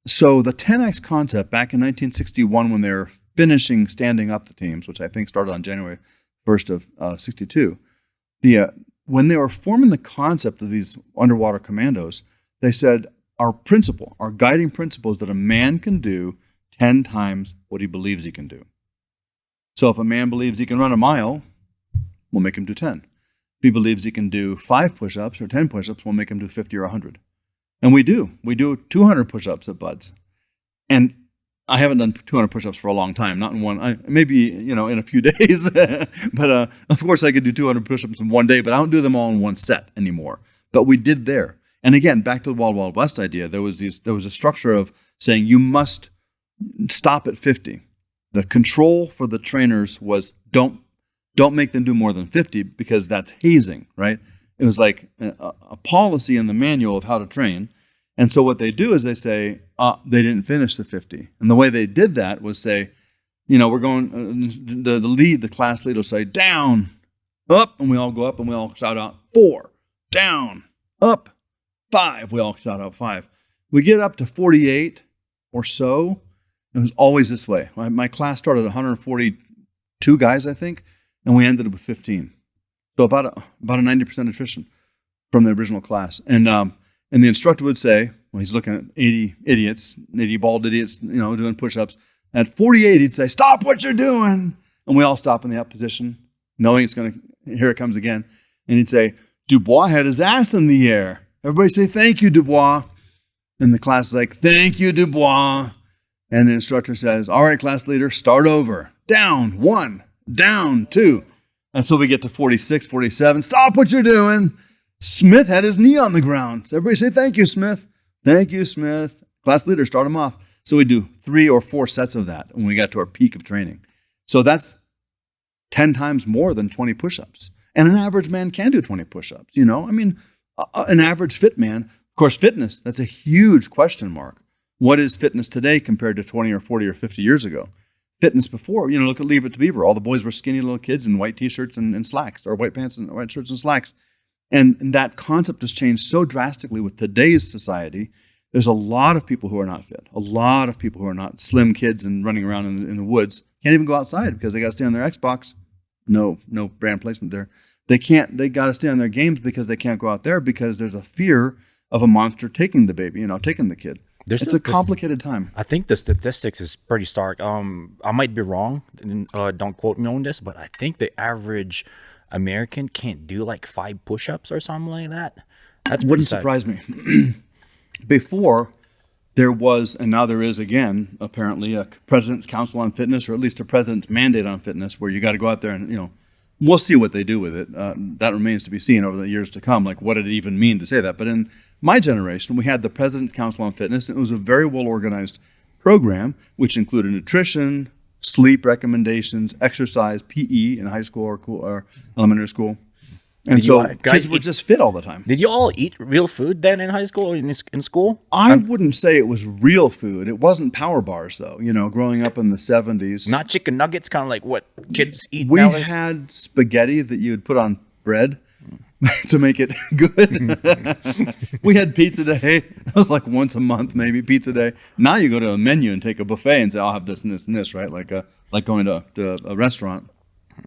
So the 10X concept back in 1961, when they were finishing standing up the teams, which I think started on January 1st of 62, when they were forming the concept of these underwater commandos, they said, our guiding principle is that a man can do 10 times what he believes he can do. So if a man believes he can run a mile, we'll make him do 10. If he believes he can do 5 push-ups or 10 push-ups, we'll make him do 50 or 100. And we do. We do 200 push-ups at Bud's. And I haven't done 200 push-ups for a long time, not in one, maybe, in a few days. But of course I could do 200 push-ups in one day, but I don't do them all in one set anymore. But we did there. And again, back to the Wild Wild West idea, there was a structure of saying you must stop at 50. The control for the trainers was don't make them do more than 50 because that's hazing, right? It was like a policy in the manual of how to train. And so what they do is they say, they didn't finish the 50. And the way they did that was say, we're going, the class leader will say, down, up, and we all go up and we all shout out 4, down, up, 5. We all shout out 5. We get up to 48 or so. It was always this way. My class started at 142 guys, I think, and we ended up with 15. So about a 90% attrition from the original class. And the instructor would say, well, he's looking at 80 idiots, 80 bald idiots, doing push-ups. At 48, he'd say, stop what you're doing. And we all stop in the up position, knowing here it comes again. And he'd say, Dubois had his ass in the air. Everybody say, thank you, Dubois. And the class is like, thank you, Dubois. And the instructor says, all right, class leader, start over. Down, 1, down, 2. And so we get to 46, 47. Stop what you're doing. Smith had his knee on the ground. So everybody say, thank you, Smith. Thank you, Smith. Class leader, start him off. So we do 3 or 4 sets of that when we got to our peak of training. So that's 10 times more than 20 push-ups. And an average man can do 20 push-ups. An average fit man, of course, fitness, that's a huge question mark. What is fitness today compared to 20 or 40 or 50 years ago? Fitness before, look at Leave It to Beaver. All the boys were skinny little kids in white T-shirts and slacks, or white pants and white shirts and slacks. And that concept has changed so drastically with today's society. There's a lot of people who are not fit. A lot of people who are not slim kids and running around in the woods. Can't even go outside because they got to stay on their Xbox. No brand placement there. They got to stay on their games because they can't go out there because there's a fear of a monster taking the baby, taking the kid. It's a complicated time. I think the statistics is pretty stark. I might be wrong. Don't quote me on this, but I think the average American can't do like 5 push-ups or something like that. That wouldn't surprise me. Before, there was, and now there is again, apparently, a President's Council on Fitness, or at least a President's Mandate on Fitness, where you got to go out there and, we'll see what they do with it. That remains to be seen over the years to come. Like, what did it even mean to say that? But in my generation, we had the President's Council on Fitness. And it was a very well-organized program, which included nutrition, sleep recommendations, exercise, PE in high school or elementary school. And so kids would just fit all the time. Did you all eat real food then in high school or in school? I wouldn't say it was real food. It wasn't Power Bars, though. Growing up in the 70s. Not chicken nuggets, kind of like what kids eat We nowadays? had spaghetti that you would put on bread to make it good. We had pizza day. That was like once a month, maybe, pizza day. Now you go to a menu and take a buffet and say, I'll have this and this and this, right? Like going to a restaurant.